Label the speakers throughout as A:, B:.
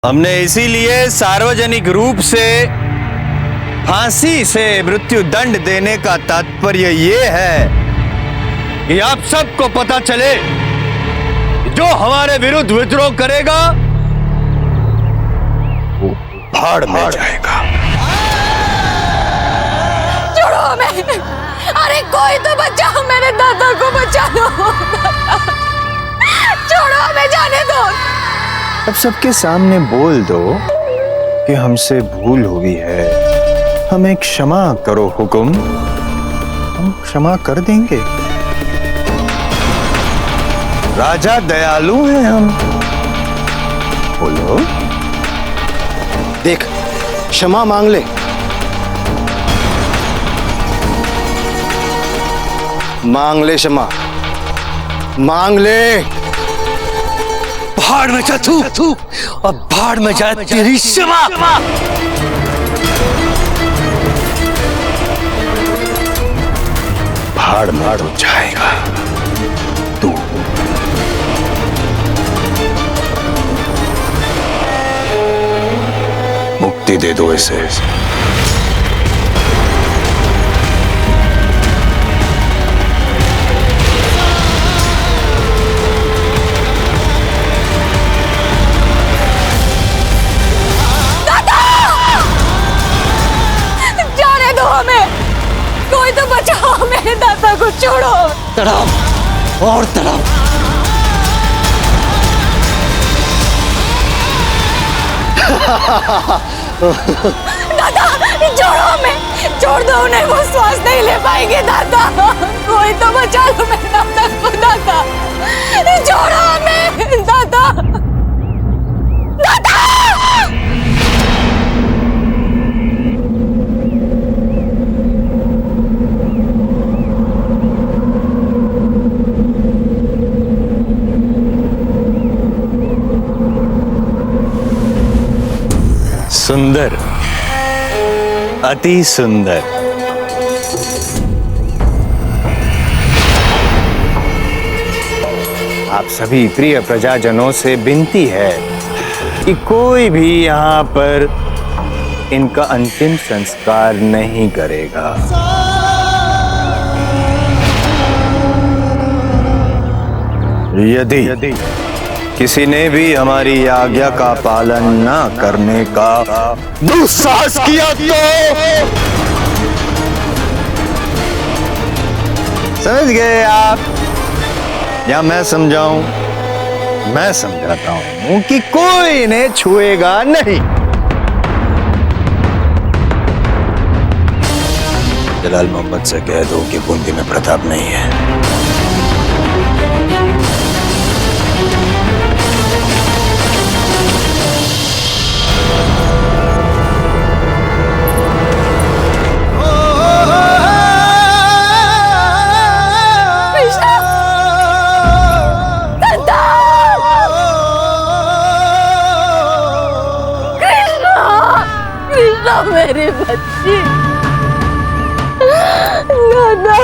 A: हमने इसीलिए सार्वजनिक रूप से फांसी से मृत्यु दंड देने का तात्पर्य ये है कि आप सबको पता चले जो हमारे विरुद्ध विद्रोह करेगा वो भाड़ में जाएगा।
B: छोड़ो हमें, अरे कोई तो बचाओ, मेरे दादा को बचा लो। छोड़ो हमें, जाने दो।
A: अब सबके सामने बोल दो कि हमसे भूल हुई है, हमें क्षमा करो हुकुम, हम क्षमा कर देंगे। राजा दयालु हैं हम। बोलो।
C: देख, क्षमा मांग ले। मांग ले क्षमा, मांग ले।
D: भाड़ में जा तू, और भाड़ में जाए तेरी क्षमा।
A: भाड़ में तो जाएगा तू। मुक्ति दे दो इसे।
B: कोई तो बचाओ, मेरे दादा को छोड़ो।
D: तड़ाओ और तड़ाओ।
B: दादा छोड़ो हमें, छोड़ दो उन्हें, वो श्वास नहीं ले पाएंगे। दादा कोई तो बचा लो मेरे दादा को। दादा छोड़ो हमें। दादा दादा
A: सुंदर, अति सुंदर। आप सभी प्रिय प्रजाजनों से विनती है कि कोई भी यहाँ पर इनका अंतिम संस्कार नहीं करेगा। यदि किसी ने भी हमारी आज्ञा का पालन न करने का दुस्साहस किया तो समझ गए आप, या मैं समझाऊं? मैं समझाता हूं कि कोई इन्हें छुएगा नहीं। जलाल मोहम्मद से कह दो कि बूंदी में प्रताप नहीं है।
B: मेरे बच्चे, दादा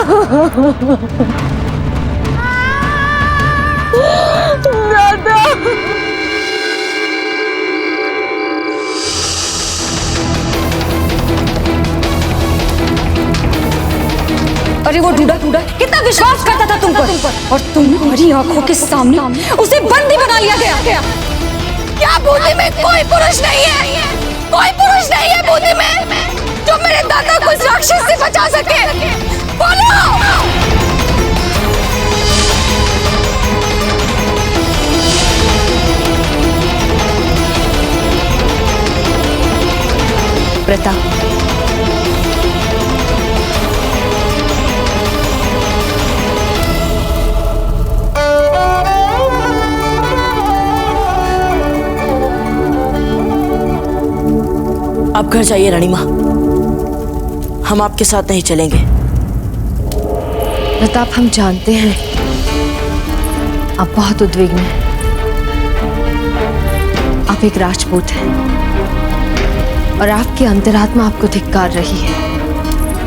B: दादा। अरे वो ढूंढा कितना विश्वास करता था तुम पर, और तुम्हारी आंखों के सामने उसे बंदी बना लिया गया। क्या बूंदी में कोई पुरुष नहीं है? कोई पुरुष नहीं है बूंदी में जो मेरे दादा को इस राक्षस से बचा सके? बोलो। प्रताप,
E: आप घर जाइए रानी माँ, हम आपके साथ नहीं चलेंगे।
F: प्रताप, हम जानते हैं आप बहुत उद्विग्न हैं। आप एक राजपूत हैं और आपकी अंतरात्मा आपको धिक्कार रही है।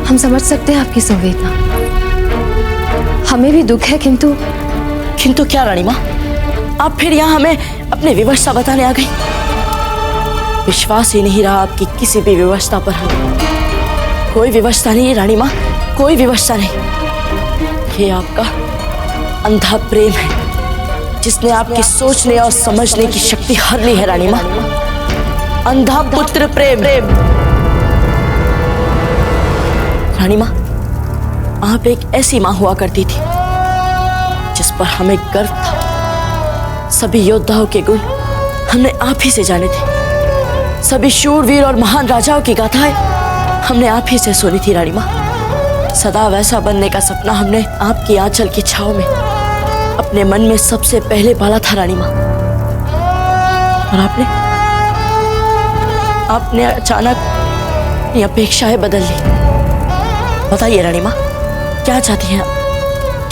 F: हम समझ सकते हैं आपकी संवेदना, हमें भी दुख है, किंतु
E: क्या रानी माँ, आप फिर यहाँ हमें अपने विवश सा बताने आ गई? विश्वास ही नहीं रहा आपकी किसी भी व्यवस्था पर। हमें कोई व्यवस्था नहीं है रानी माँ, कोई व्यवस्था नहीं। ये आपका अंधा प्रेम है जिसने आपकी सोचने और समझने की शक्ति हर ली है रानी माँ। अंधा पुत्र प्रेम। रानी माँ, आप एक ऐसी माँ हुआ करती थी जिस पर हमें गर्व था। सभी योद्धाओं के गुण हमने आप ही से जाने थे। सभी शूरवीर और महान राजाओं की गाथाएं हमने आप ही से सुनी थी रानी माँ। सदा वैसा बनने का सपना हमने आपकी आंचल की छाव में अपने मन में सबसे पहले पाला था रानी माँ। और आपने अचानक ये अपेक्षाएं बदल ली। बताइए रानी माँ, क्या चाहती हैं आप?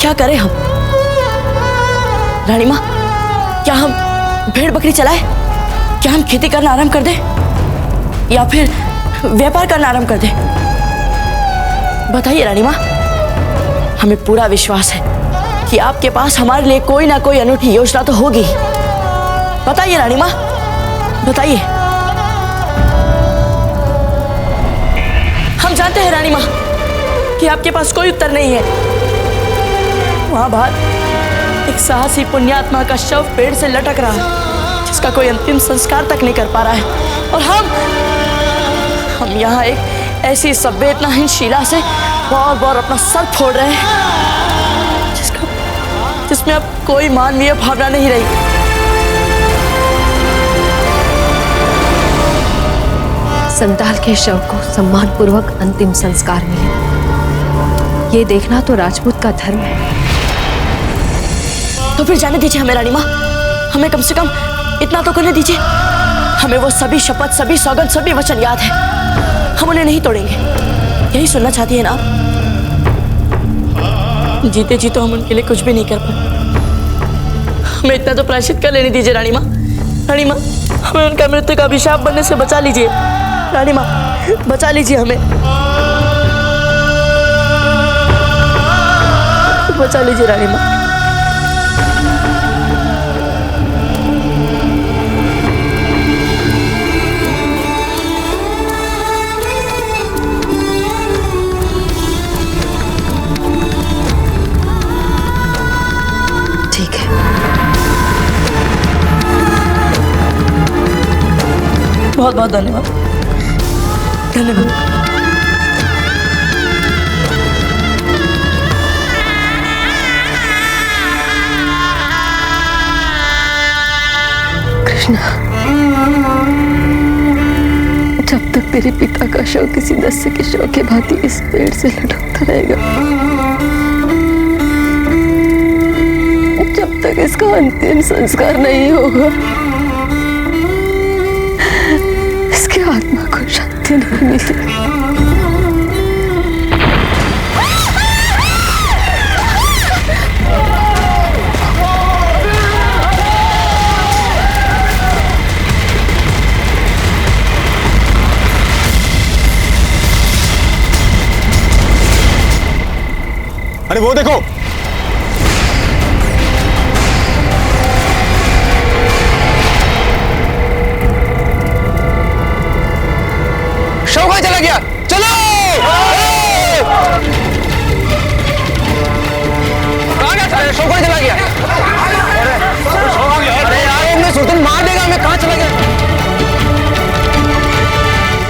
E: क्या करें हम? रानी माँ, क्या हम भेड़ बकरी चलाएं? क्या हम खेती करना आराम कर दें या फिर व्यापार करना आराम कर दें? बताइए रानी माँ। हमें पूरा विश्वास है कि आपके पास हमारे लिए कोई ना कोई अनूठी योजना तो होगी। बताइए रानी माँ, बताइए। हम जानते हैं रानी माँ कि आपके पास कोई उत्तर नहीं है। वहां बाहर एक साहसी पुण्यात्मा का शव पेड़ से लटक रहा है जिसका कोई अंतिम संस्कार तक नहीं कर पा रहा है। और हम यहाँ एक ऐसी संवेदनाहीन शिला से बार बार अपना सर फोड़ रहे हैं जिसमें अब कोई मानवीय भावना नहीं रही।
F: संताल के शव को सम्मानपूर्वक अंतिम संस्कार मिले, ये देखना तो राजपूत का धर्म है।
E: तो फिर जाने दीजिए हमें रानी माँ। हमें कम से कम इतना तो करने दीजिए। हमें वो सभी शपथ, सभी सौगंध, सभी वचन याद है। हम उन्हें नहीं तोड़ेंगे। यही सुनना चाहती है ना आप? जीते जी तो हम उनके लिए कुछ भी नहीं कर पाए। हमें इतना तो प्रायश्चित कर लेने दीजिए रानी माँ। रानी माँ, हमें उनका मृत्यु का अभिशाप बनने से बचा लीजिए। रानी माँ, बचा लीजिए हमें, बचा लीजिए रानी माँ।
F: ठीक है।
E: बहुत बहुत धन्यवाद, धन्यवाद।
F: कृष्णा, जब तक तेरे पिता का शव किसी दस्यु के शव के भांति इस पेड़ से लटकता रहेगा, जब तक इसका अंतिम संस्कार नहीं होगा, इसकी आत्मा को शांति नहीं मिलेगी।
A: अरे वो देखो, शव कहाँ चला गया? चलो! कहाँ गया था? शव कहाँ चला गया? अरे यार, इनमें सुल्तान मार देगा हमें। कहाँ चला गया?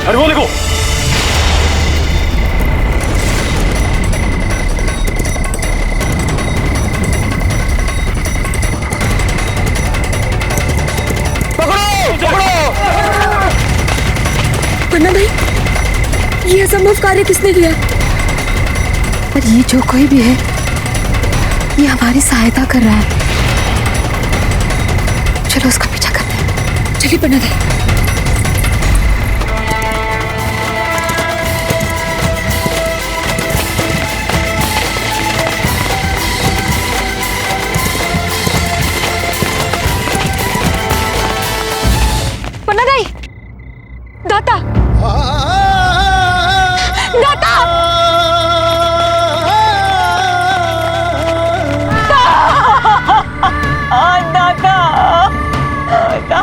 A: अरे वो देखो,
F: पन्ना भाई, ये असंभव कार्य किसने किया? पर ये जो कोई भी है, ये हमारी सहायता कर रहा है। चलो उसका पीछा करते हैं। चलिए पन्ना भाई।
B: पन्ना भाई, दाता, दाता, दाता,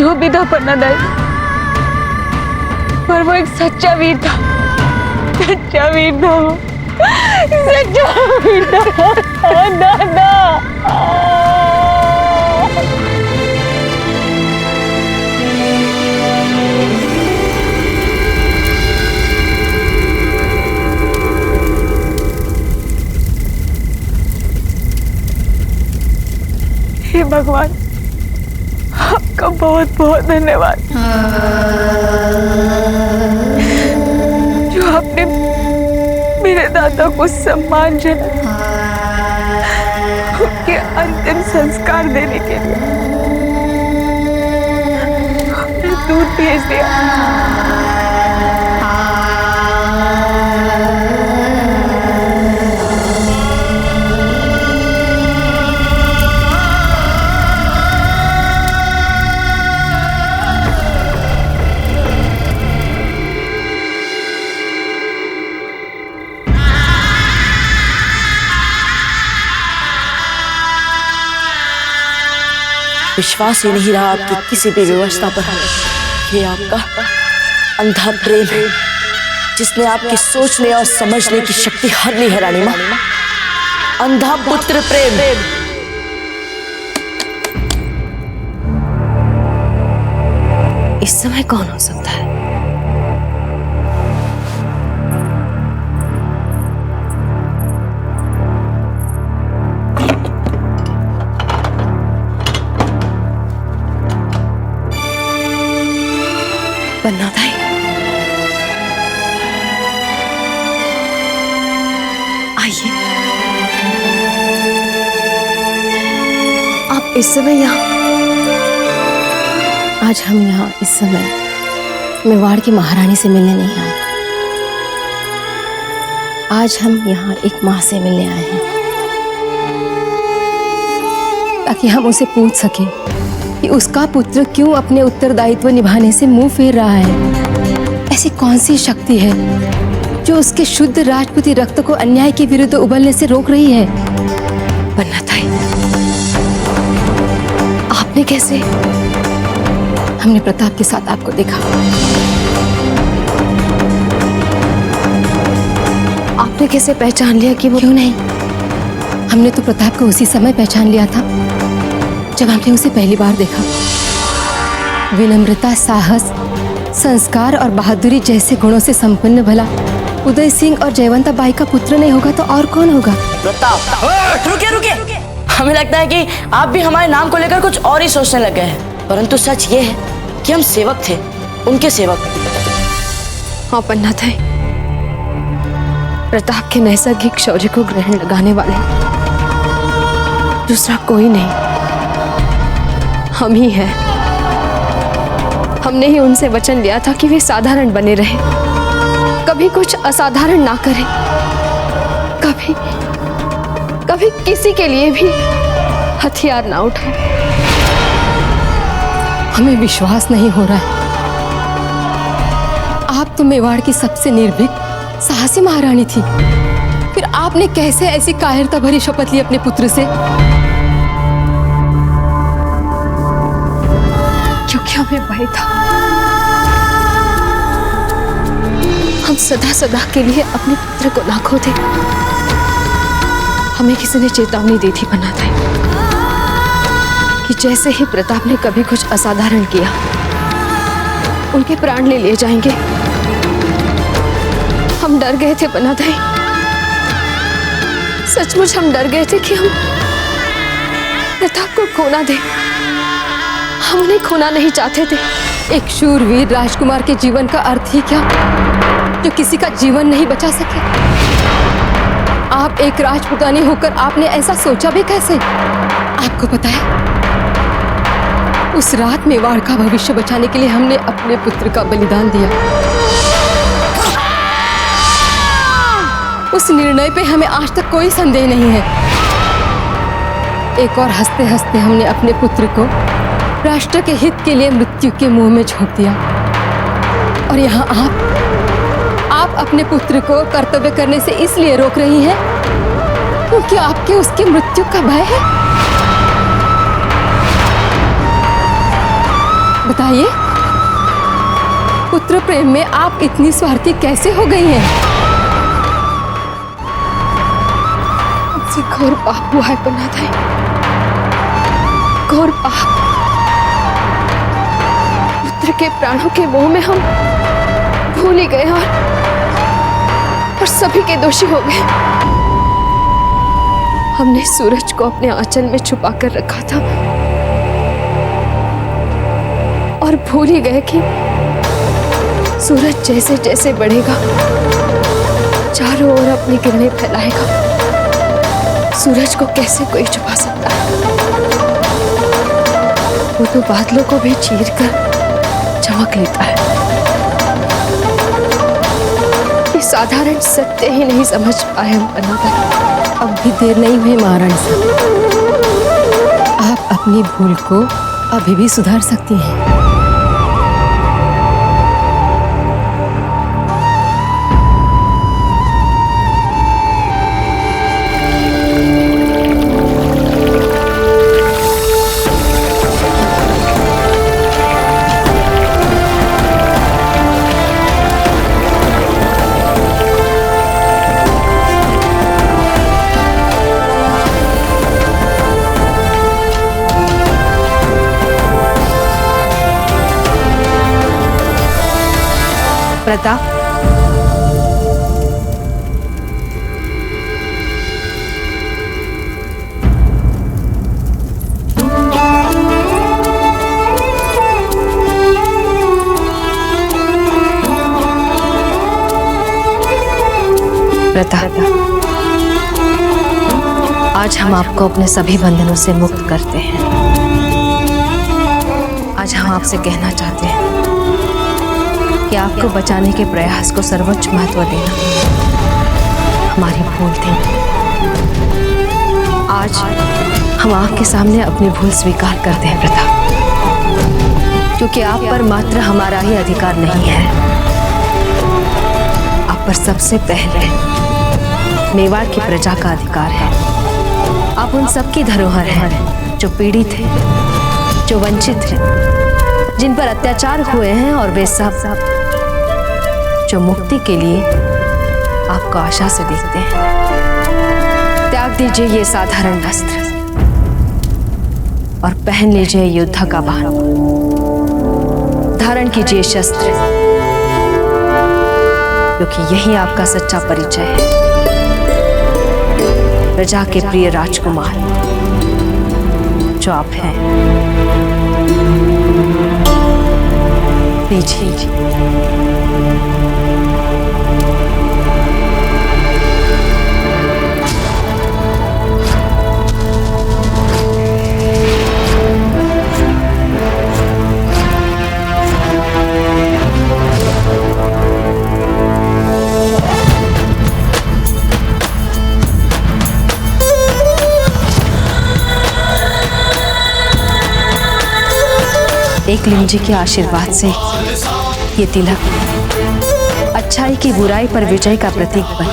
G: जो भी था पन्ना दाई, पर वो एक सच्चा वीर था। सच्चा वीर था वो, सच्चा वीर था दादा। हे भगवान, आपका बहुत बहुत धन्यवाद जो आपने मेरे दादा को सम्मानजनक उनके अंतिम संस्कार देने के लिए आपने दूध भेज दिया।
E: विश्वास ही नहीं रहा आपकी किसी भी व्यवस्था पर। ये आपका अंधा प्रेम है जिसने आपकी सोचने और समझने की शक्ति हर ली है रानी माँ। अंधा पुत्र प्रेम।
F: इस समय कौन हो सकता है? पन्ना दाई, आइए। आप इस समय यहाँ? आज हम यहाँ इस समय मेवाड़ की महारानी से मिलने नहीं आए। आज हम यहाँ एक माँ से मिलने आए हैं ताकि हम उसे पूछ सकें कि उसका पुत्र क्यों अपने उत्तरदायित्व निभाने से मुंह फेर रहा है। ऐसी कौन सी शक्ति है जो उसके शुद्ध राजपूती रक्त को अन्याय के विरुद्ध उबलने से रोक रही है? पन्ना दाई, आपने कैसे? हमने प्रताप के साथ आपको देखा। आपने कैसे पहचान लिया कि वो? क्यों नहीं, हमने तो प्रताप को उसी समय पहचान लिया था जब हमने उसे पहली बार देखा। विनम्रता, साहस, संस्कार और बहादुरी जैसे गुणों से संपन्न भला उदय सिंह और जयवंता बाई का पुत्र नहीं होगा तो और कौन होगा?
E: प्रताप, रुकिए रुकिए। हमें लगता है कि आप भी हमारे नाम को लेकर कुछ और ही सोचने लग गए हैं, परंतु सच ये है कि हम सेवक थे, उनके सेवक।
F: हाँ पन्ना दाई, प्रताप के नैसर्गिक शौर्य को ग्रहण लगाने वाले दूसरा कोई नहीं, हम ही हैं। हमने ही उनसे वचन लिया था कि वे साधारण बने रहे, कभी कुछ असाधारण ना करें, कभी किसी के लिए भी हथियार ना उठाएं। हमें विश्वास नहीं हो रहा है, आप तो मेवाड़ की सबसे निर्भीक साहसी महारानी थी, फिर आपने कैसे ऐसी कायरता भरी शपथ ली अपने पुत्र से? क्योंकि हमें भय था, हम सदा सदा के लिए अपने पुत्र को ना खो दे। हमें किसी ने चेतावनी दी थी पन्ना दाई कि जैसे ही प्रताप ने कभी कुछ असाधारण किया उनके प्राण ले लिए जाएंगे। हम डर गए थे पन्ना दाई, सचमुच हम डर गए थे कि हम प्रताप को खोना दे। हम उन्हें खोना नहीं चाहते थे। एक शूरवीर राजकुमार के जीवन का अर्थ ही क्या जो किसी का जीवन नहीं बचा सके? आप एक राजपुतानी होकर आपने ऐसा सोचा भी कैसे? आपको पता है, उस रात मेवाड़ का भविष्य बचाने के लिए हमने अपने पुत्र का बलिदान दिया। उस निर्णय पे हमें आज तक कोई संदेह नहीं है। एक और हंसते हंसते हमने अपने पुत्र को राष्ट्र के हित के लिए मृत्यु के मुंह में झोंक दिया। और यहाँ आप अपने पुत्र को कर्तव्य करने से इसलिए रोक रही हैं क्योंकि आपके उसकी मृत्यु का भय है। बताइए, पुत्र प्रेम में आप इतनी स्वार्थी कैसे हो गई हैं? हमसे घोर पाप हुआ है पन्नाधाई, घोर पाप। पुत्र के प्राणों के मोह में हम भूल ही गए और सभी के दोषी हो गए। हमने सूरज को अपने आंचल में छुपा कर रखा था और भूल ही गए कि सूरज जैसे जैसे बढ़ेगा चारों ओर अपनी किरणें फैलाएगा। सूरज को कैसे कोई छुपा सकता है? वो तो बादलों को भी चीर कर चमक लेता है। ये साधारण सत्य ही नहीं समझ पाए हम पन्नाधाई।
H: अब भी देर नहीं हुई महारानी साहब, आप अपनी भूल को अभी भी सुधार सकती हैं। प्रताप, प्रताप, आज हम आपको अपने सभी बंधनों से मुक्त करते हैं। आज हम आपसे कहना चाहते हैं कि आपको बचाने के प्रयास को सर्वोच्च महत्व देना हमारी भूल थी। आज हम आपके सामने अपनी भूल स्वीकार करते हैं प्रताप, क्योंकि आप पर मात्र हमारा ही अधिकार नहीं है, आप पर सबसे पहले मेवाड़ की प्रजा का अधिकार है। आप उन सबकी धरोहर हैं जो पीड़ित हैं, जो वंचित हैं, जिन पर अत्याचार हुए हैं, और वे सब जो मुक्ति के लिए आपको आशा से देखते हैं। त्याग दीजिए ये साधारण वस्त्र और पहन लीजिए युद्ध का बाण। धारण कीजिए शस्त्र, क्योंकि यही आपका सच्चा परिचय है, प्रजा के प्रिय राजकुमार जो आप हैं। लीजिए। एकलिंग जी के आशीर्वाद से ये तिलक अच्छाई की बुराई पर विजय का प्रतीक बन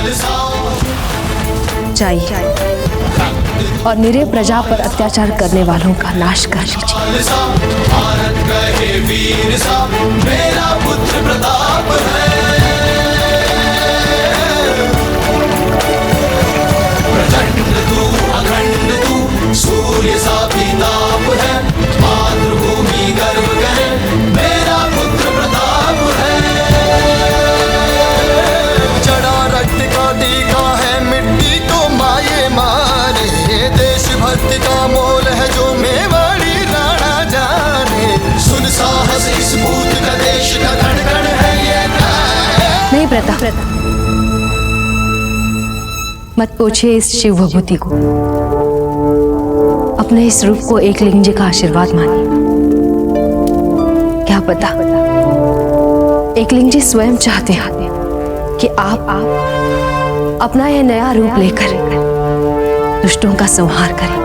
H: जाइए और निरीह प्रजा पर अत्याचार करने वालों का नाश कर लीजिए। मेरा पुत्र प्रताप है, प्रचंड तू अखंड तू, सूर्य सा प्रताप है, मातृभूमि गर्व करे, मेरा पुत्र प्रताप है। जड़ा रक्त का टीका है, मिट्टी को माये मारे, देशभक्ति का मोल है जो मेवाड़ी राणा जाने। सुन साहस इस भूत का, देश का धड़कन है ये। नहीं प्रताप, मत पूछिए इस शिव विभूति को, अपने इस रूप को एकलिंग जी का आशीर्वाद मानिए। क्या पता एकलिंग जी स्वयं चाहते हैं कि आप अपना यह नया रूप लेकर दुष्टों का संहार करें।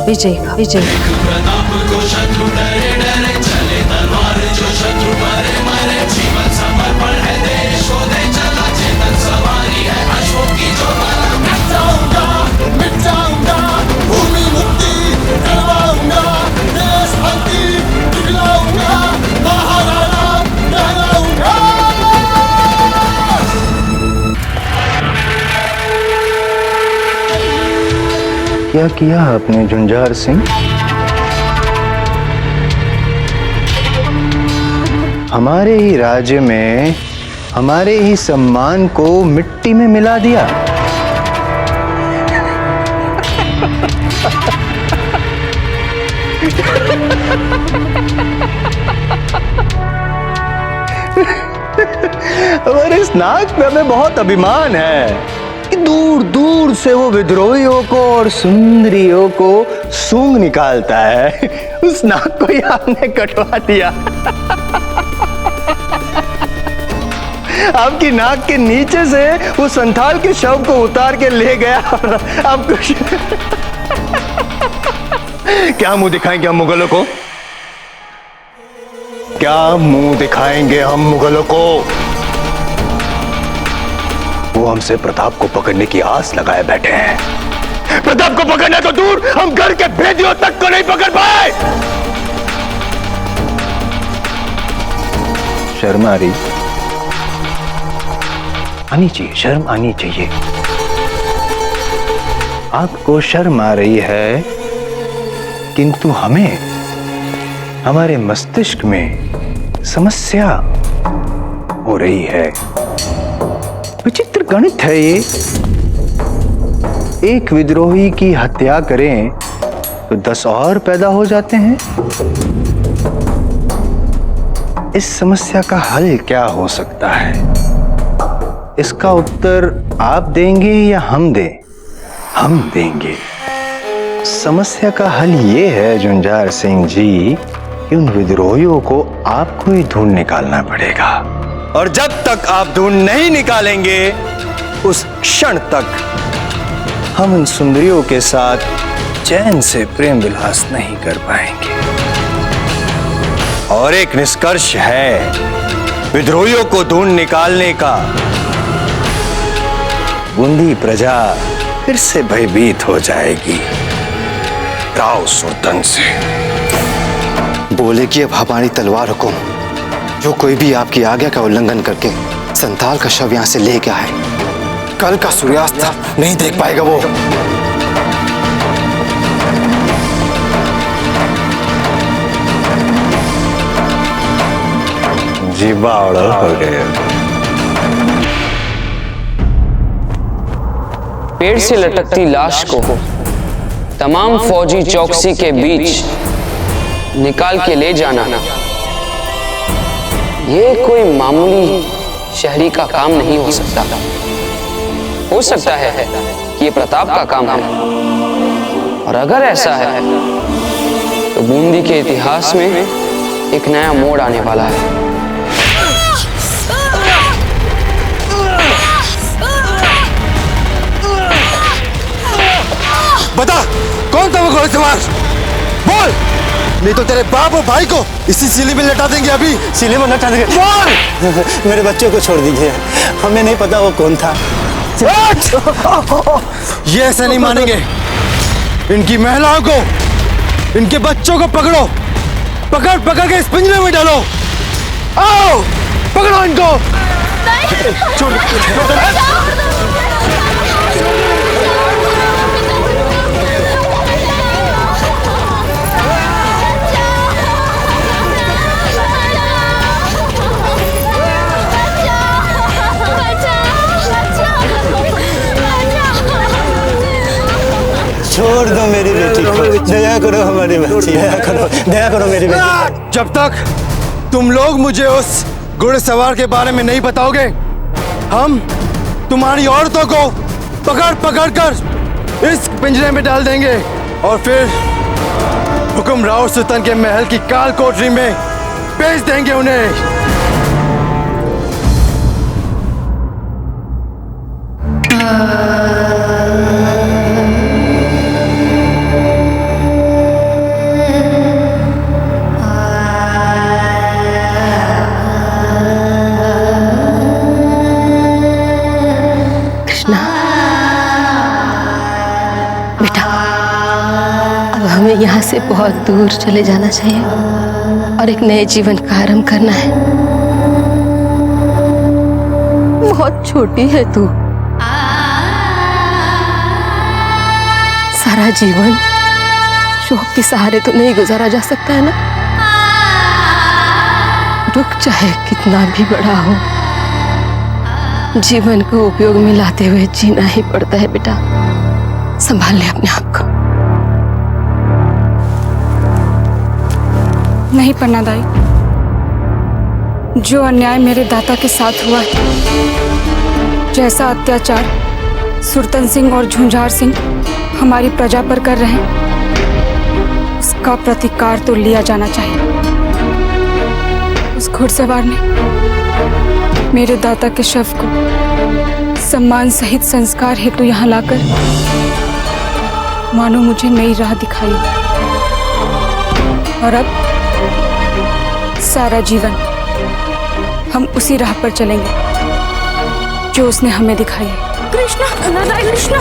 H: विजय का विजय का।
C: क्या किया आपने झुंझार सिंह? हमारे ही राज्य में हमारे ही सम्मान को मिट्टी में मिला दिया। हमारे इस नाक पे हमें बहुत अभिमान है कि दूर दूर से वो विद्रोहियों को और सुंदरियों को सूंघ निकालता है। उस नाक को ही आपने कटवा दिया। आपकी नाक के नीचे से वो संथाल के शव को उतार के ले गया और आप कुछ क्या मुंह दिखाएंगे हम मुगलों को? क्या मुंह दिखाएंगे हम मुगलों को? वो हमसे प्रताप को पकड़ने की आस लगाए बैठे हैं। प्रताप को पकड़ना तो दूर, हम घर के भेदियों तक को नहीं पकड़ पाए। शर्म आ रही? आनी चाहिए, शर्म आनी चाहिए। आपको शर्म आ रही है, किंतु हमें हमारे मस्तिष्क में समस्या हो रही है। विचित्र गणित है ये। एक विद्रोही की हत्या करें तो 10 और पैदा हो जाते हैं। इस समस्या का हल क्या हो सकता है? इसका उत्तर आप देंगे या हम दें? हम देंगे। समस्या का हल ये है झुंझार सिंह जी कि उन विद्रोहियों को आपको ही ढूंढ निकालना पड़ेगा।
A: और जब तक आप ढूंढ नहीं निकालेंगे उस क्षण तक
C: हम उन सुंदरियों के साथ चैन से प्रेम विलास नहीं कर पाएंगे।
A: और एक निष्कर्ष है विद्रोहियों को ढूंढ निकालने का।
C: बूंदी प्रजा फिर से भयभीत हो जाएगी राव सुल्तान से।
I: बोले कि अब हमारी तलवार हुकुम, जो कोई भी आपकी आज्ञा का उल्लंघन करके संताल का शव यहां से ले गया है, कल का सूर्यास्त नहीं देख पाएगा वो।
C: जी बावड़ा हो गए।
J: पेड़ से लटकती लाश को तमाम फौजी चौकसी के बीच निकाल के ले जाना ये कोई मामूली शहरी का काम नहीं हो सकता। हो सकता है कि ये प्रताप का काम है, और अगर ऐसा है तो बूंदी के इतिहास में एक नया मोड़ आने वाला है।
I: बता कौन था वो घोड़सवार? बोल, नहीं तो तेरे बाप और भाई को इसी सिले में लटा देंगे। अभी
C: सिले में लटा देंगे।
I: बोल।
C: मेरे बच्चों को छोड़ दीजिए, हमें नहीं पता वो कौन था।
I: ये ऐसे नहीं मानेंगे। इनकी महिलाओं को, इनके बच्चों को पकड़ो, पकड़ पकड़ के इस पिंजरे में डालो। आओ पकड़ो इनको।
C: छोड़ दो मेरी बेटी को, दया करो हमारी बच्ची, दया करो मेरी बेटी।
I: जब तक तुम लोग मुझे उस घुड़सवार के बारे में नहीं बताओगे, हम तुम्हारी औरतों को पकड़ पकड़ कर इस पिंजरे में डाल देंगे और फिर हुक्म राव सुल्तान के महल की काल कोठरी में भेज देंगे उन्हें।
H: बेटा, अब हमें यहाँ से बहुत दूर चले जाना चाहिए और एक नए जीवन का आरंभ करना है। बहुत छोटी है तू, सारा जीवन शौक के सहारे तो नहीं गुजारा जा सकता है ना। दुख चाहे कितना भी बड़ा हो, जीवन को उपयोग में लाते हुए जीना ही पड़ता है बेटा। संभाल ले अपने आप को।
B: नहीं पन्ना दाई, जो अन्याय मेरे दाता के साथ हुआ है, जैसा अत्याचार सुरतन सिंह और झुंझार सिंह हमारी प्रजा पर कर रहे हैं, उसका प्रतिकार तो लिया जाना चाहिए। उस घुड़सवार ने मेरे दाता के शव को सम्मान सहित संस्कार हेतु यहाँ लाकर मानो मुझे नई राह दिखाई, और अब सारा जीवन हम उसी राह पर चलेंगे जो उसने हमें दिखाई है।
E: कृष्णा, कृष्णा,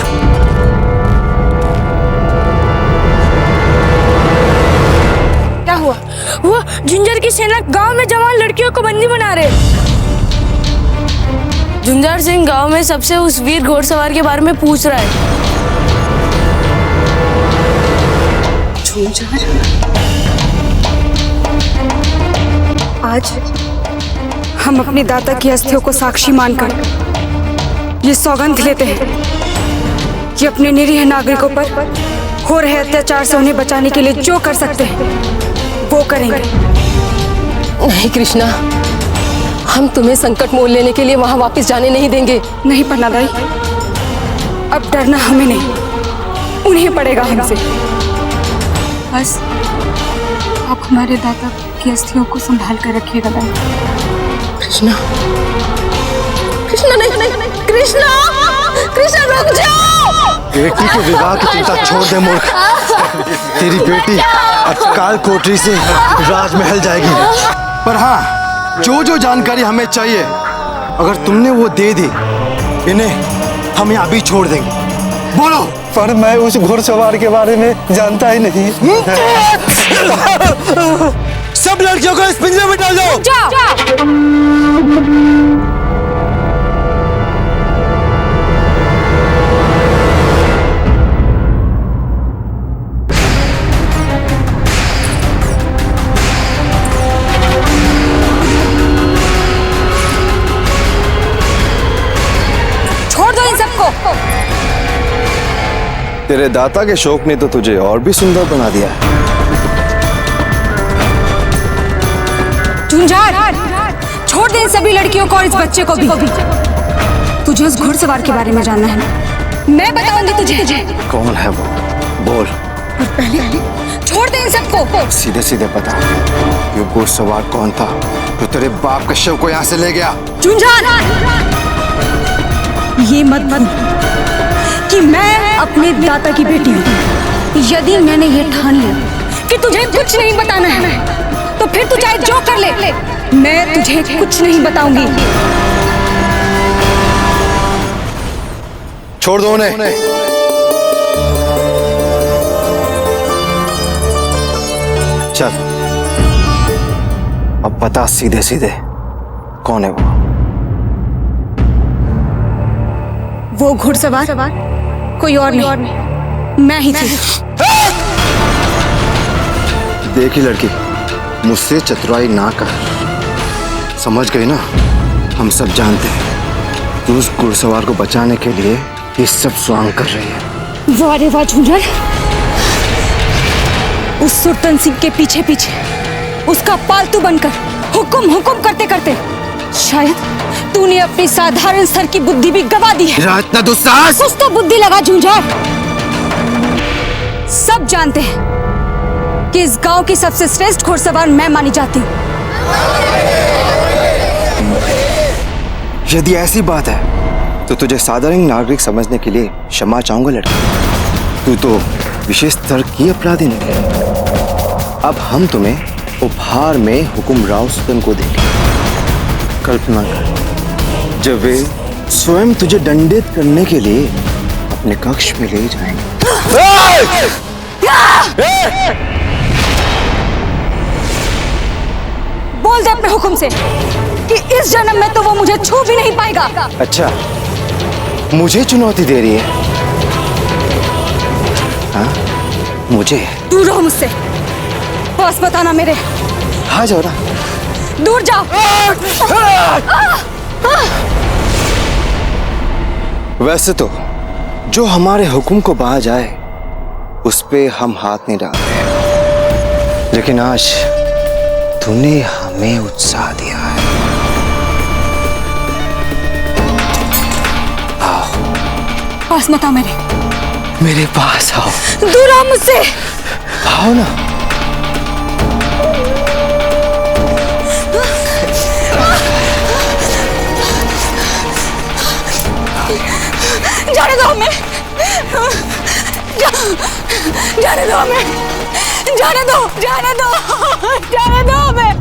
B: क्या हुआ?
E: वो झुंझार की सेना गांव में जवान लड़कियों को बंदी बना रहे। झुंझार सिंह गांव में सबसे उस वीर घोड़सवार के बारे में पूछ रहा है।
B: झुंझार, आज हम अपने दाता की अस्थियों को साक्षी मानकर ये सौगंध लेते हैं कि अपने निरीह नागरिकों पर हो रहे अत्याचार से उन्हें बचाने के लिए जो कर सकते हैं वो करेंगे।
H: नहीं कृष्णा, हम तुम्हें संकट मोल लेने के लिए वहां वापस जाने नहीं देंगे।
B: नहीं पन्ना दाई, अब डरना हमें नहीं, उन्हें पड़ेगा हमसे। बस आप हमारे दाता की अस्थियों को संभाल कर रखिएगा दाई।
H: कृष्णा, कृष्णा नहीं, कृष्णा, कृष्णा रुक जाओ।
I: बेटी के विवाह की चिंता छोड़ दे मूर्ख। तेरी बेटी अब काल कोठरी से राजमहल जाएगी। पर हाँ, जो जो जानकारी हमें चाहिए अगर तुमने वो दे दी, इन्हें हम यहाँ भी छोड़ देंगे। बोलो।
K: पर मैं उस घुड़सवार के बारे में जानता ही नहीं।
I: सब लड़कियों को इस पिंजरे में डाल दो।
B: छोड़ दो इन सबको।
K: तेरे दाता के शौक ने तो तुझे और भी सुंदर बना दिया है।
B: झुंझार, छोड़ दे इन सभी लड़कियों को और इस बच्चे को भी। तुझे उस घुड़सवार के बारे में जानना है ना? मैं बताऊंगी तुझे।
K: कौन है वो? बोल।
B: और पहले छोड़ दे इन सबको।
K: सीधे सीधे बता, ये घुड़सवार कौन था जो तेरे बाप के शव को यहाँ से ले गया?
B: झुंझार, ये मत भूल कि मैं अपने दाता की बेटी हूँ। यदि मैंने ये ठान लिया कि तुझे कुछ नहीं बताना है, तो फिर तू चाहे जो कर ले, मैं तुझे कुछ नहीं बताऊंगी।
K: छोड़ दो उन्हें। चल, अब बता सीधे सीधे कौन है वो?
B: वो घुड़सवार कोई और नहीं, मैं ही थी।
K: देखी लड़की, मुझसे चतुराई ना कर। समझ गई ना? हम सब जानते हैं तू उस घुड़सवार को बचाने के लिए ये सब स्वांग कर रही है।
B: वाह रे वाह झुंझार, उस सुरतन सिंह के पीछे पीछे उसका पालतू बनकर हुक्म करते करते शायद तूने अपनी साधारण स्तर की बुद्धि भी गवा दी है।
K: इतना दुस्साहस!
B: कुछ तो बुद्धि लगा झुंझार। सब जानते हैं कि इस गांव की सबसे श्रेष्ठ घुड़सवार मैं मानी जाती हूँ।
K: यदि ऐसी बात है तो तुझे साधारण नागरिक समझने के लिए क्षमा चाहूंगा लड़की। तू तो विशेष स्तर की अपराधी नहीं। अब हम तुम्हें उपहार में हुकुम राव सुतन को देंगे। कल्पना कर, जब वे स्वयं तुझे दंडित करने के लिए अपने कक्ष में ले जाएंगे।
B: बोल दे अपने हुक्म से कि इस जन्म में तो वो मुझे छू भी नहीं पाएगा।
K: अच्छा, मुझे चुनौती दे रही है? हाँ, मुझे?
B: दूर रहो मुझसे, पास मत आना मेरे।
K: हाँ, जाओ ना,
B: दूर जाओ।
K: वैसे तो जो हमारे हुक्म को बाह जाए उस पे हम हाथ नहीं डालते, लेकिन आज तूने हमें उत्साह दिया है। आओ,
B: पास मत आओ
K: मेरे पास आओ।
B: दूर आओ मुझसे।
K: आओ ना।
B: जाने दो हमें, जाने दो हमें, जाने दो, जाने दो, जाने दो हमें।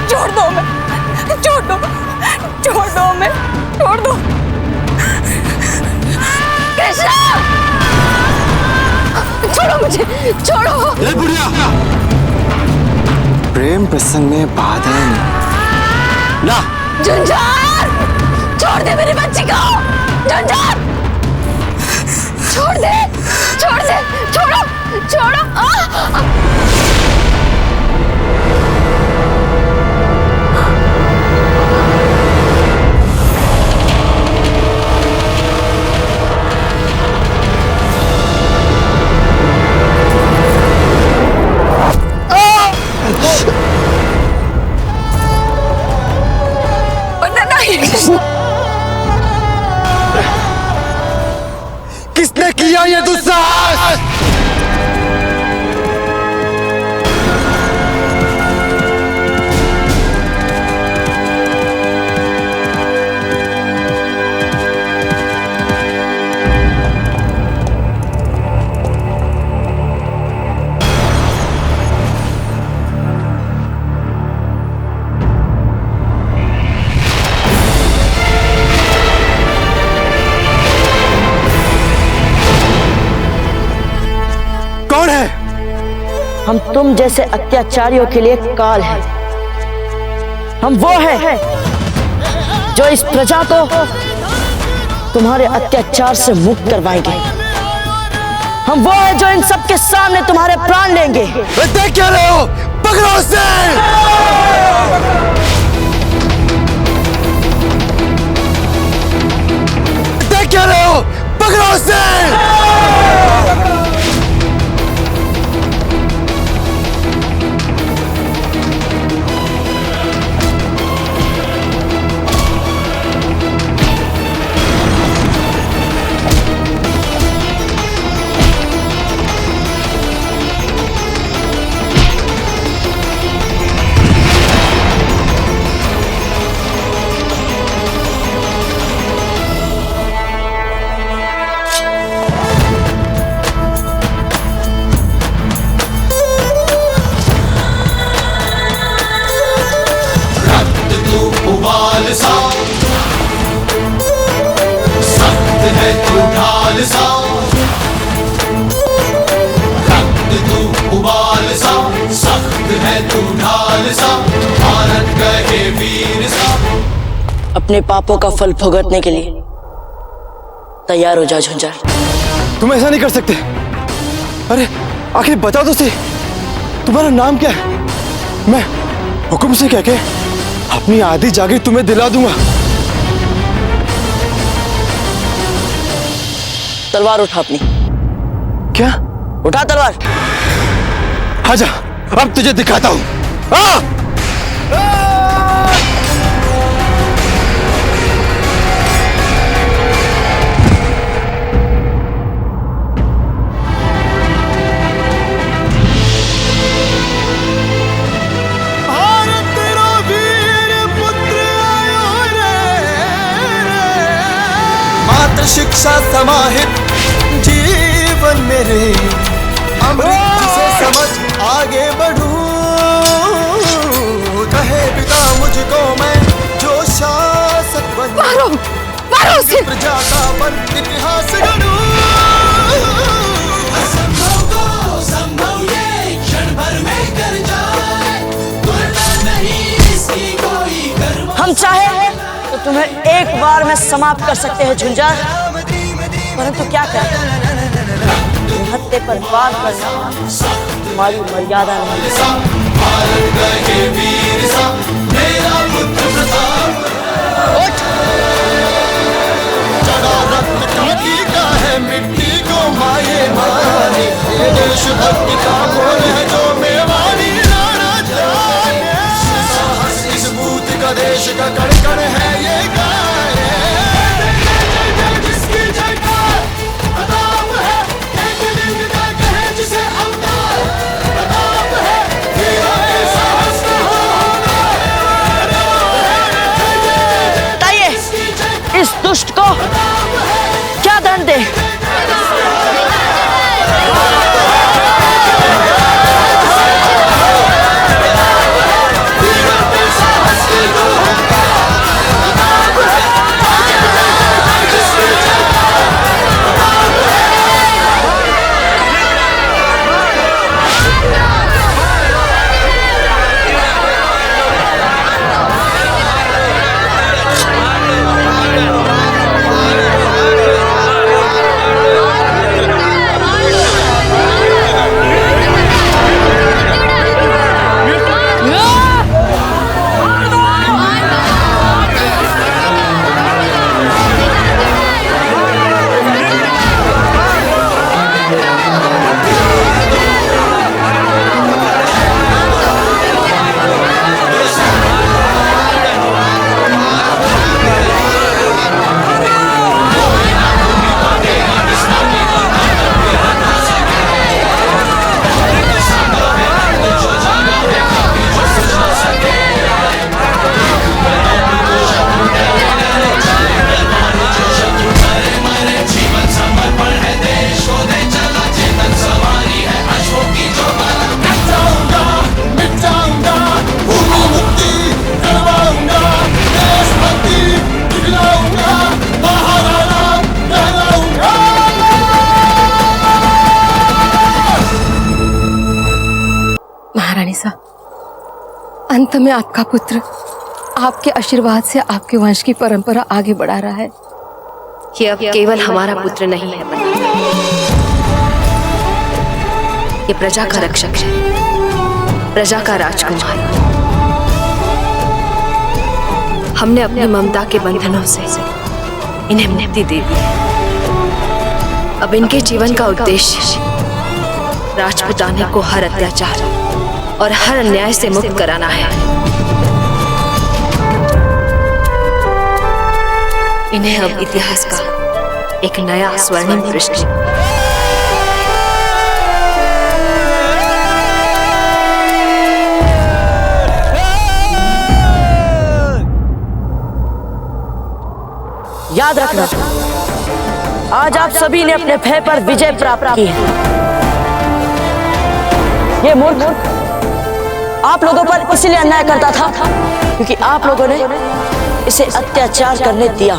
B: छोड़ दो हमें, छोड़ दो, छोड़ दो हमें, छोड़ दो। कृष्णा, छोड़ो मुझे, छोड़ो।
K: बुढ़िया, प्रेम प्रसंग में बाधा नहीं ना।
B: झुंझार, छोड़ दे मेरी बच्ची को। झुंझार, छोड़ दे, छोड़ दे, छोड़ो, छोड़ो।
I: किसने किया ये दुस्साहस? कौन है?
E: हम तुम जैसे अत्याचारियों के लिए काल हैं। हम वो हैं जो इस प्रजा को तुम्हारे अत्याचार से मुक्त करवाएंगे। हम वो हैं जो इन सबके सामने तुम्हारे प्राण लेंगे।
I: देख क्या रहे हो? पकड़ो उसे! देख क्या रहे हो? पकड़ो उसे!
L: सख्त है तू ढाल सा, रक्त तू उबाल सा, सख्त है तू ढाल सा, भारत कहे वीर सा।
E: अपने पापों का फल भुगतने के लिए तैयार हो जा झुंझार।
I: तुम ऐसा नहीं कर सकते। अरे आखिर बताओ तो सही, तुम्हारा नाम क्या है? मैं हुक्म से कह के अपनी आधी जागीर तुम्हें दिला दूंगा।
E: तलवार उठा अपनी।
I: क्या?
E: उठा तलवार।
I: आजा, अब तुझे दिखाता हूं।
L: शिक्षा समाहित जीवन मेरे, अमृत से समझ आगे बढ़ूं, कहे पिता मुझको
F: फिर
I: प्रजा का बन इतिहास गढ़ूं।
L: असंभव को संभव ये क्षण भर में कर जाए, तुलना नहीं इसकी कोई कर्म।
E: हम चाहे तो तुम्हें एक बार में समाप्त कर सकते हैं झुंझार, परंतु क्या करें, हत्थे पर वार करना हमारी मर्यादा नहीं।
L: भारत गए वीर सा मेरा पुत्र प्रताप,
I: जड़ा रक्त का है मिट्टी को माये मारे, ये देश भक्ति का बोल है जो मेवाड़ी लड़ा जाए। साहस इस भूत का देश का कण कण है ये गाए।
L: जिसकी जयकार प्रताप है, एक लिंग का कहे जिसे अवतार, प्रताप है वीरों के साहस का
E: बताइए इस दुष्ट को क्या दंड दे?
F: महारानी साहब, अंत में आपका पुत्र आपके आशीर्वाद से आपके वंश की परंपरा आगे बढ़ा रहा है।
H: ये अब केवल हमारा पुत्र नहीं है, ये प्रजा का रक्षक है, प्रजा का राजकुमार। हमने अपनी ममता के बंधनों से इन्हें मुक्ति दे दी। अब इनके जीवन का उद्देश्य राजपुताने को हर अत्याचार और हर अन्याय से मुक्त कराना है। इन्हें अब इतिहास का एक नया स्वर्णिम पृष्ठ
E: याद रखना, आज आप सभी ने अपने भय पर विजय प्राप्त की है। ये मूर्ख आप लोगों पर इसलिए अन्याय करता था क्योंकि आप लोगों ने इसे अत्याचार करने दिया।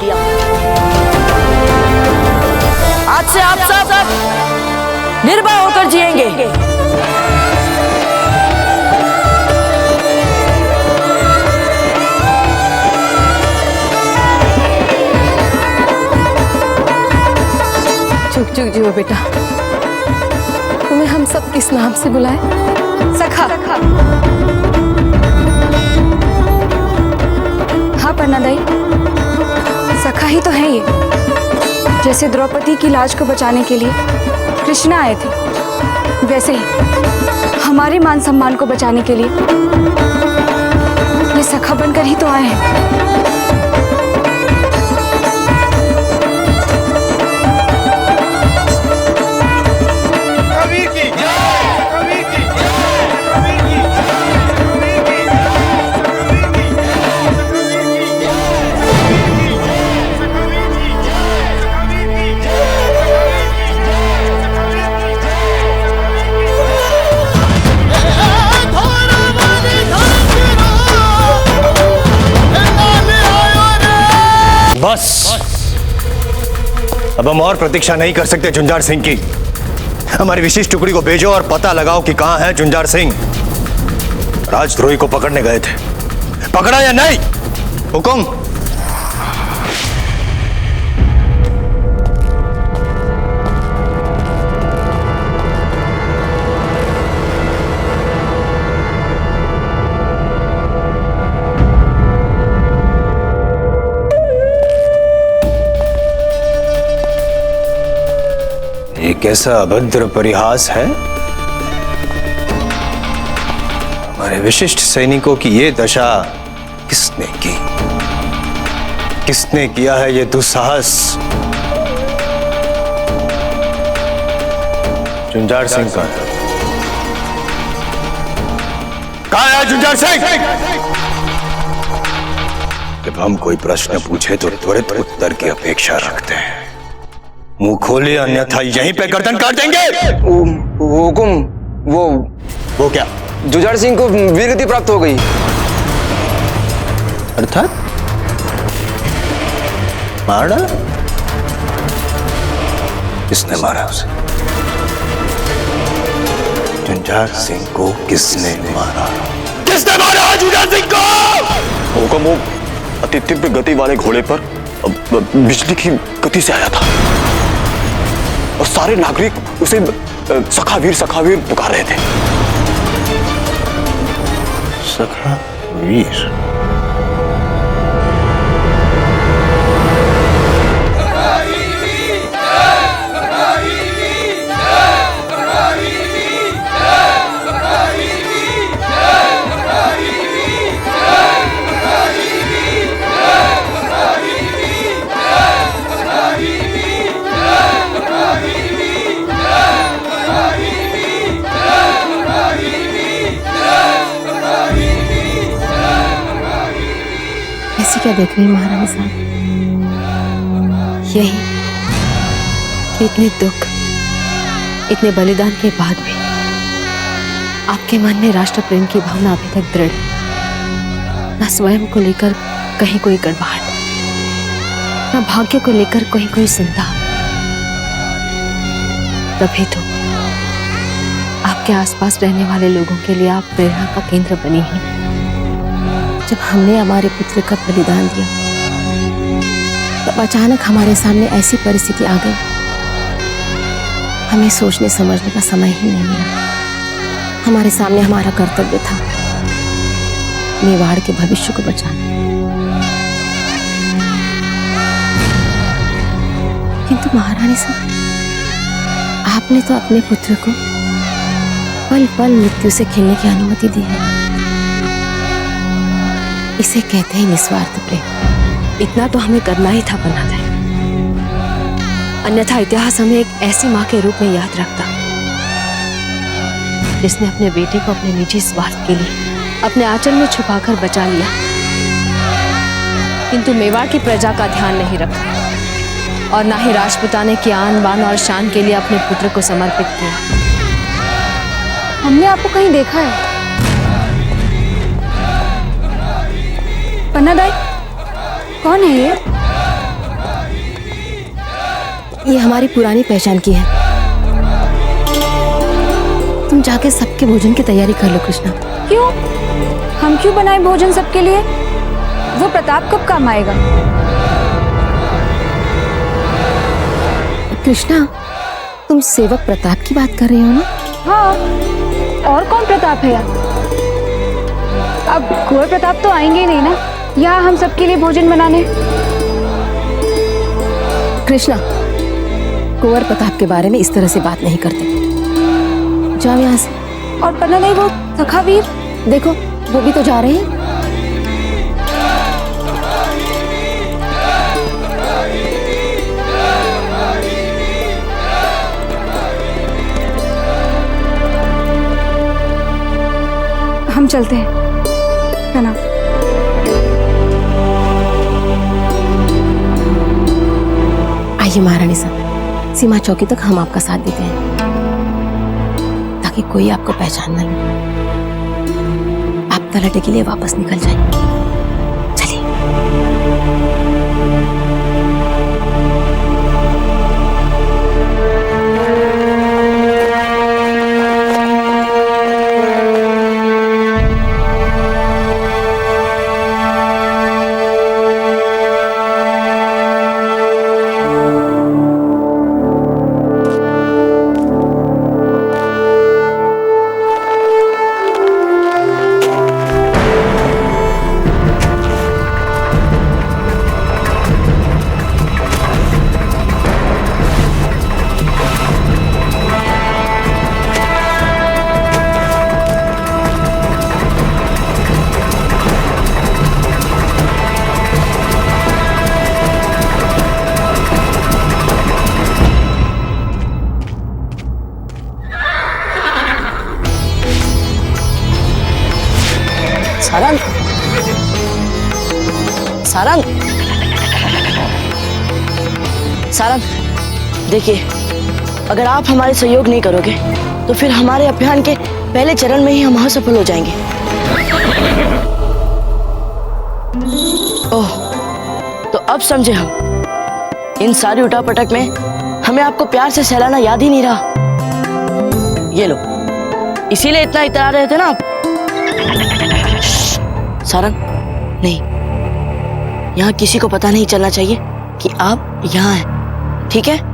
E: आज से आप सब निर्भय होकर जिएंगे।
F: चुप चुप जियो बेटा। तुम्हें हम सब किस नाम से बुलाए? सखा। हाँ पन्नादाई, सखा ही तो है ये। जैसे द्रौपदी की लाज को बचाने के लिए कृष्ण आए थे, वैसे ही हमारे मान सम्मान को बचाने के लिए ये सखा बनकर ही तो आए हैं।
A: बस अब हम और प्रतीक्षा नहीं कर सकते झुंझार सिंह की। हमारी विशेष टुकड़ी को भेजो और पता लगाओ कि कहां है झुंझार सिंह। राजद्रोही को पकड़ने गए थे, पकड़ा या नहीं? हुकुम। ये कैसा अभद्र परिहास है? हमारे विशिष्ट सैनिकों की ये दशा किसने की? किसने किया है ये दुस्साहस? झुंझार सिंह कहाँ है? कहाँ है झुंझार सिंह? जब हम कोई प्रश्न पूछे तो त्वरित उत्तर की अपेक्षा रखते हैं। मुंह खोले अन्यथा यहीं पे गर्दन काट देंगे।
J: हुकुम,
A: वो क्या?
J: जुझार सिंह को वीरगति प्राप्त हो गई।
A: अर्थात मार डाला? किसने मारा उसे? झुंझार सिंह को किसने मारा? किसने मारा झुंझार सिंह को?
K: हुकुम, वो अति तीव्र गति वाले घोड़े पर बिजली की गति से आया था और सारे नागरिक उसे सखावीर पुकार रहे थे।
A: सखावीर?
H: क्या देख रही महारानी साहब? यही कि इतने दुख, इतने बलिदान के बाद भी आपके मन में राष्ट्र प्रेम की भावना अभी तक दृढ़, न स्वयं को लेकर कहीं कोई गड़बड़ाहट, न भाग्य को लेकर कहीं कोई चिंता। तभी तो आपके आसपास रहने वाले लोगों के लिए आप प्रेरणा का केंद्र बनी हैं। जब हमने हमारे पुत्र का बलिदान दिया तब अचानक हमारे सामने ऐसी परिस्थिति आ गई, हमें सोचने समझने का समय ही नहीं मिला। हमारे सामने हमारा कर्तव्य था मेवाड़ के भविष्य को बचाना, किंतु महारानी साहब, आपने तो अपने पुत्र को पल पल मृत्यु से खेलने की अनुमति दी है। इसे कहते हैं निस्वार्थ प्रेम। इतना तो हमें करना ही था बनाते, अन्यथा इतिहास हमें एक ऐसी मां के रूप में याद रखता जिसने अपने बेटे को अपने निजी स्वार्थ के लिए अपने आंचल में छुपाकर बचा लिया, किंतु मेवाड़ की प्रजा का ध्यान नहीं रखा और ना ही राजपुताने की आन बान और शान के लिए अपने पुत्र को समर्पित किया।
B: हमने आपको कहीं देखा है? पन्नादाई, कौन है ये?
H: ये हमारी पुरानी पहचान की है। तुम जाके सबके भोजन की तैयारी कर लो कृष्णा।
B: क्यों? हम क्यों बनाए भोजन सबके लिए? वो प्रताप कब काम आएगा?
H: कृष्णा, तुम सेवक प्रताप की बात कर रही हो ना?
B: हाँ, और कौन प्रताप है यार? अब कुंवर प्रताप तो आएंगे ही नहीं ना यहाँ हम सबके लिए भोजन बनाने।
H: कृष्णा, कुंवर प्रताप के बारे में इस तरह से बात नहीं करते। जाओ यहाँ से।
B: और पन्नादाई, वो सखावीर,
H: देखो वो भी तो जा रहे हैं।
B: हम चलते हैं, है ना?
H: आइए महारानी साहब, सीमा चौकी तक हम आपका साथ देते हैं ताकि कोई आपको पहचान न ले। आप तलटे के लिए वापस निकल जाएं। चलिए।
E: सारंग, सारंग, सारंग, देखिए, अगर आप हमारे सहयोग नहीं करोगे तो फिर हमारे अभियान के पहले चरण में ही हम असफल हो जाएंगे। ओह, तो अब समझे हम। इन सारी उठापटक में हमें आपको प्यार से सहलाना याद ही नहीं रहा। ये लो, इसीलिए इतना इतरा रहे थे ना आप। सारंग, नहीं, यहाँ किसी को पता नहीं चलना चाहिए कि आप यहाँ हैं, ठीक है?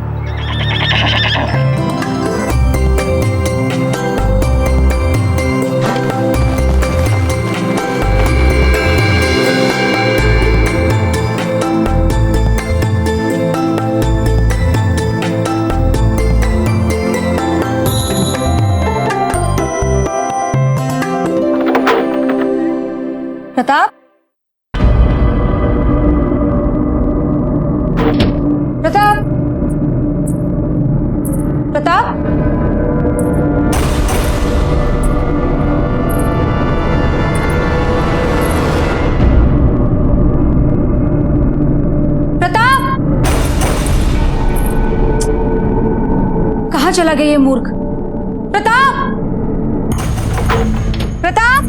B: प्रताप, प्रताप, प्रताप, प्रताप, कहाँ चला गया ये मूर्ख? प्रताप, प्रताप,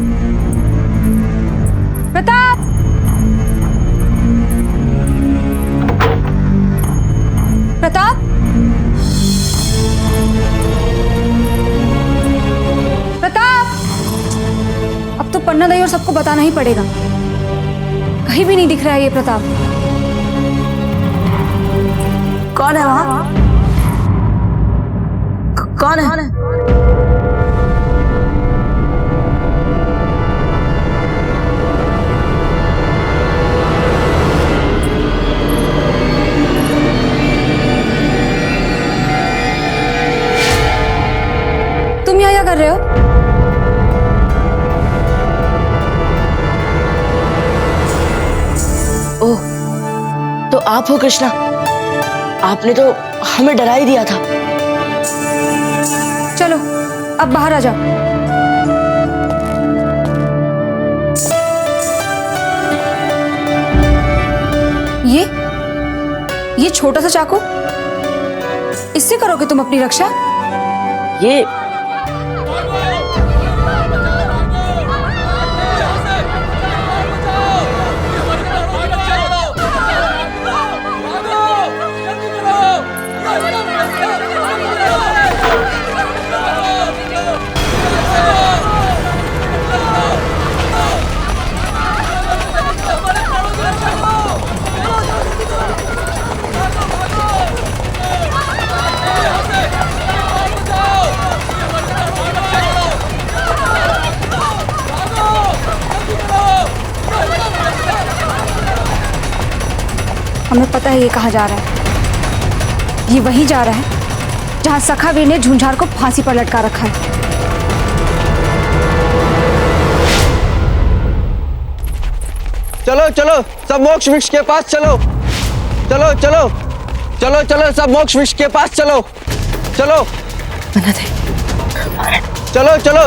B: प्रताप, प्रताप, प्रताप, अब तो पन्ना दई और सबको बताना ही पड़ेगा। कहीं भी नहीं दिख रहा है ये प्रताप।
E: कौन है वहां? कौन है?
B: तुम यहाँ क्या कर रहे हो?
E: ओह, तो आप हो कृष्णा। आपने तो हमें डरा ही दिया था।
B: चलो, अब बाहर आ जाओ। ये छोटा सा चाकू, इससे करोगे तुम अपनी रक्षा?
E: ये
B: हमें पता है ये कहाँ जा रहा है। ये वहीं जा रहा है जहाँ सखावीर ने झुंझार को फांसी पर लटका रखा है।
K: चलो चलो, सब मोक्ष वृक्ष के पास चलो। चलो चलो चलो चलो, सब मोक्ष वृक्ष के पास चलो। चलो चलो चलो।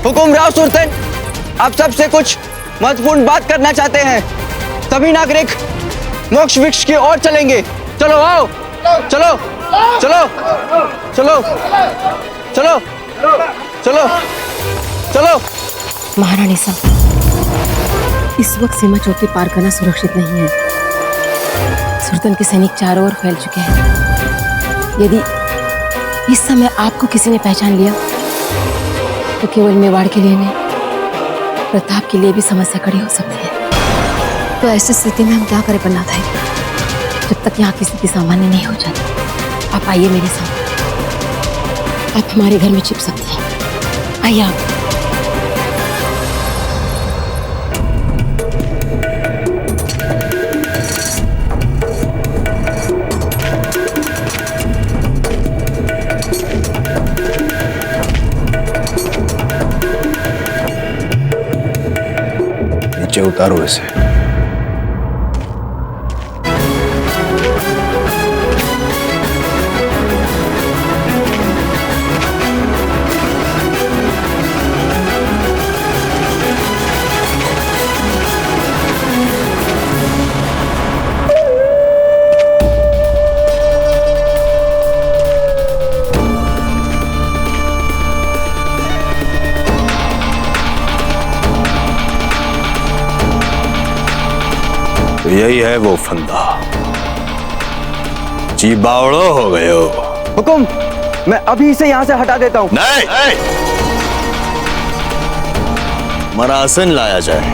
K: हुकुम राव सुल्तान, आप सबसे कुछ महत्वपूर्ण बात करना चाहते हैं। सभी नागरिक मोक्ष वृक्ष की ओर चलेंगे। चलो आओ, चलो चलो चलो चलो चलो चलो।
H: महारानी साहब, इस वक्त सीमा चौकी पार करना सुरक्षित नहीं है। सुल्तान के सैनिक चारों ओर फैल चुके हैं। यदि इस समय आपको किसी ने पहचान लिया तो केवल मेवाड़ के लिए नहीं, प्रताप के लिए भी समस्या खड़ी हो सकती है। तो ऐसी स्थिति में हम क्या करें पन्ना दाई, जब तक यहाँ की स्थिति सामान्य नहीं हो जाती। आप आइए मेरे साथ, आप हमारे घर में छिप सकती हैं। आइए आप।
C: नीचे उतारो इसे।
A: तो यही है वो फंदा। जी बावड़ो हो गए हो।
K: हुकुम, मैं अभी इसे यहाँ से हटा देता हूँ।
A: नहीं, मरासन लाया जाए।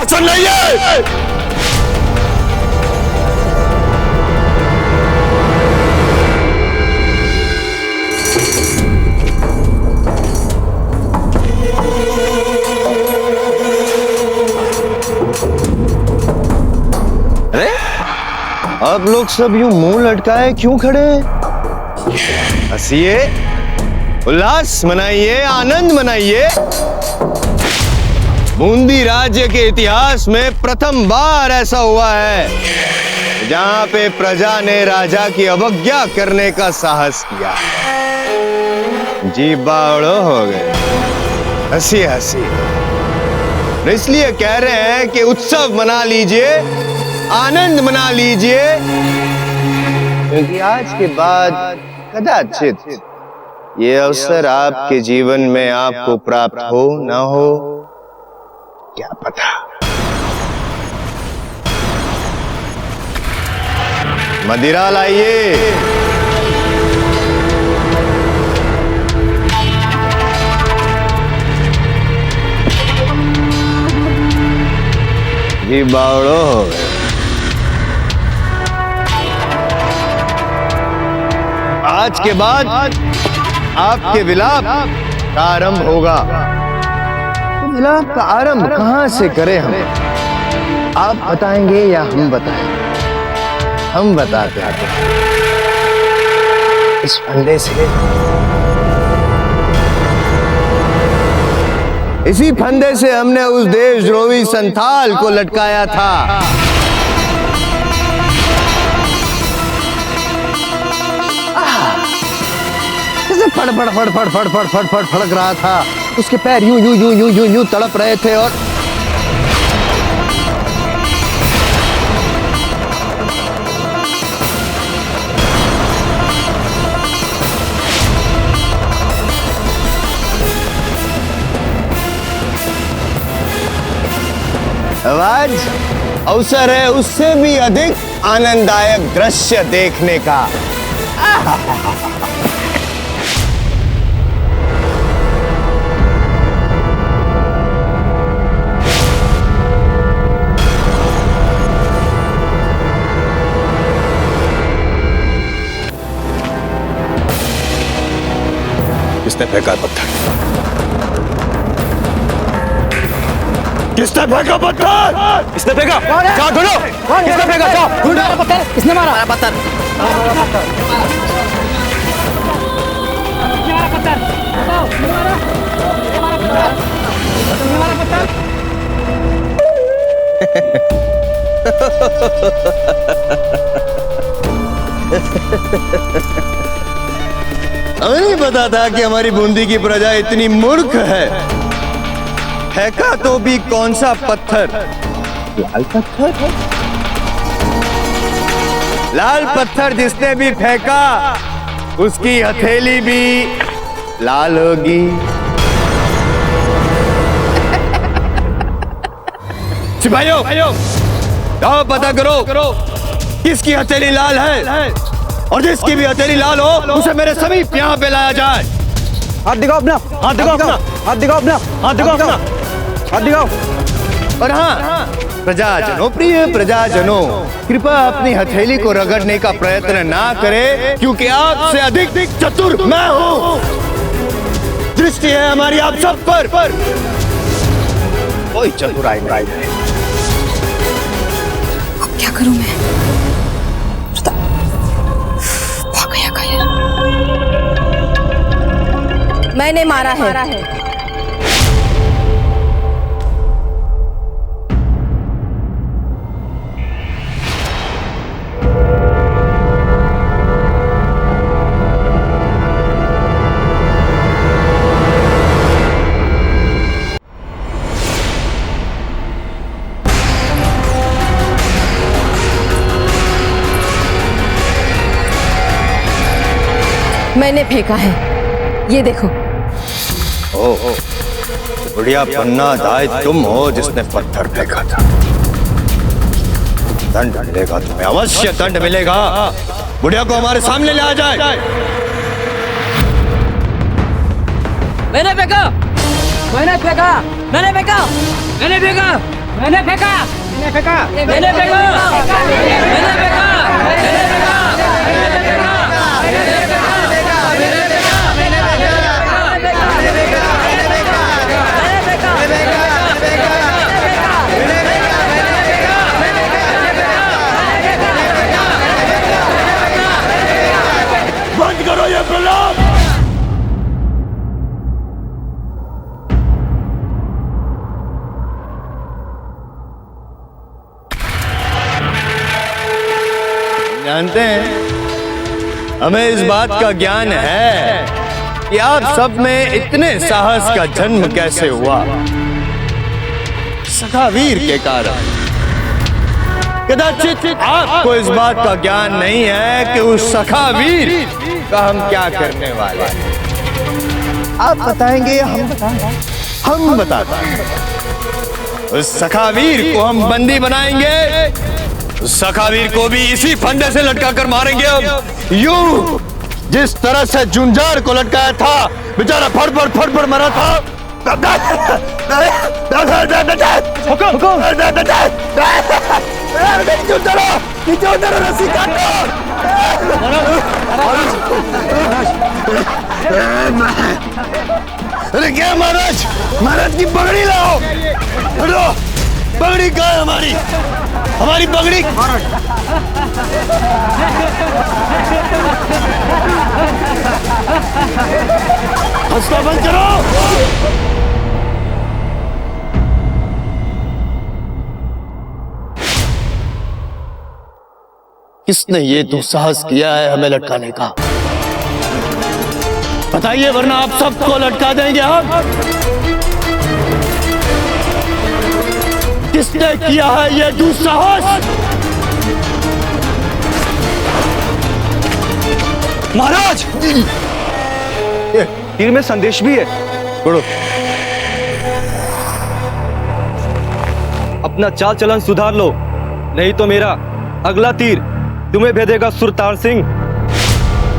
A: आसन लाइए।
C: अरे आप लोग सब यूं मुंह लटकाए क्यों खड़े हैं?
A: हंसिए, उल्लास मनाइए, आनंद मनाइए। बूंदी राज्य के इतिहास में प्रथम बार ऐसा हुआ है जहां पे प्रजा ने राजा की अवज्ञा करने का साहस किया। जी बावड़ो हो गए। हंसी हंसी, इसलिए कह रहे हैं कि उत्सव मना लीजिए, आनंद मना लीजिए,
C: क्योंकि आज के बाद कदाचित ये अवसर आपके जीवन में आपको प्राप्त हो ना हो, क्या पता।
A: मदिरा लाइए।
C: जी बावड़ो हो गए।
A: आज के बाद आपके विलाप का आरंभ होगा।
C: तो विलाप का आरंभ कहां से करें हम? आप बताएंगे या हम बताएं? हम बताते हैं इस फंदे से।
A: इसी फंदे से हमने उस देशद्रोही संथाल को लटकाया था।
C: फड़ फड़ फड़ फड़ फड़ फड़ फड़ फड़ फड़क रहा था। उसके पैर यूं यूं यूं यूं यूं यूं तड़प रहे थे और
A: आज अवसर है उससे भी अधिक आनंददायक दृश्य देखने का। किसने फेंका पत्थर? किसने फेंका पत्थर? किसने फेंका? जाओ ढूंढो। किसने फेंका? जाओ ढूंढो पत्थर। किसने मारा पत्थर? हमें नहीं पता था कि हमारी बूंदी की प्रजा इतनी मूर्ख है। फेंका तो भी कौन सा पत्थर?
C: लाल पत्थर।
A: लाल पत्थर जिसने भी फेंका उसकी हथेली भी लाल होगी। सिपाहियों, जाओ पता करो किसकी हथेली लाल है, और जिसकी भी हथेली लाल हो उसे मेरे समीप यहाँ पे लाया जाए।
K: हाथ दिखाओ अपना, हाथ दिखाओ अपना, हाथ दिखाओ अपना, हाथ दिखाओ अपना, हाथ दिखाओ।
A: और हाँ, प्रजाजनों, प्रिय प्रजाजनों, कृपया अपनी हथेली को रगड़ने का प्रयत्न ना करें, क्योंकि आपसे अधिक चतुर मैं हूँ। दृष्टि है हमारी आप सब पर। कोई चतुराई नहीं।
B: अब क्या करूं मैं? भाग गया।
E: मैंने मारा है। मैंने फेंका है, ये देखो।
A: ओह, बुढ़िया बनना दाई तुम हो जिसने पत्थर फेंका था। दंड मिलेगा तुम्हें, अवश्य दंड मिलेगा। बुढ़िया को हमारे सामने ले आ जाए।
E: मैंने फेंका, मैंने फेंका, मैंने फेंका, मैंने फेंका, मैंने फेंका, मैंने फेंका, मैंने फेंका, मैंने फेंका,
L: बंद करो ये प्रलाप।
A: जानते हैं, हमें इस बात का ज्ञान है कि आप सब में इतने साहस का जन्म कैसे हुआ। सखावीर के कारण। कदाचित आपको इस बात का ज्ञान नहीं है कि उस सखावीर का हम क्या करने वाले हैं। आप बताएंगे या हम बताएंगे? हम बताते हैं। उस सखावीर को हम बंदी बनाएंगे। उस सखावीर को भी इसी फंदे से लटका कर मारेंगे। अब यूं जिस तरह से जुंजार को लटकाया था, बेचारा फड़ मरा था। रस्सी काटो। अरे क्या महाराज, महाराज की पगड़ी लाओ। पगड़ी कहाँ है हमारी? हमारी पगड़ी। हंसना बंद करो। किसने ये दुस्साहस किया है हमें लटकाने का? बताइए, वरना आप सबको लटका देंगे हम। किसने किया है ये दुस्साहस?
K: महाराज, तीर में संदेश भी है।
A: पढ़ो।
M: अपना चाल चलन सुधार लो, नहीं तो मेरा अगला तीर तुम्हें भेदेगा सुरतार सिंह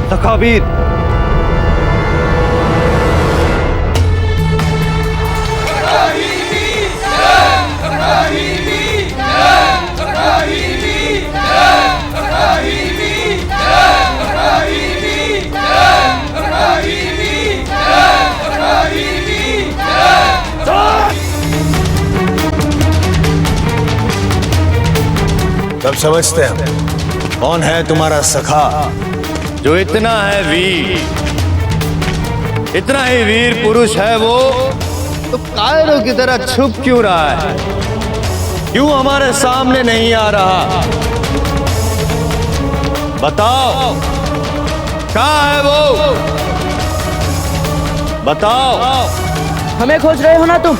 M: सखावीर।
A: सब समझते हैं कौन है तुम्हारा सखा जो इतना है वीर, इतना ही वीर पुरुष है वो, तो कायरों की तरह छुप क्यों रहा है? क्यों हमारे सामने नहीं आ रहा? बताओ, कहाँ है वो? बताओ।
E: हमें खोज रहे हो ना तुम?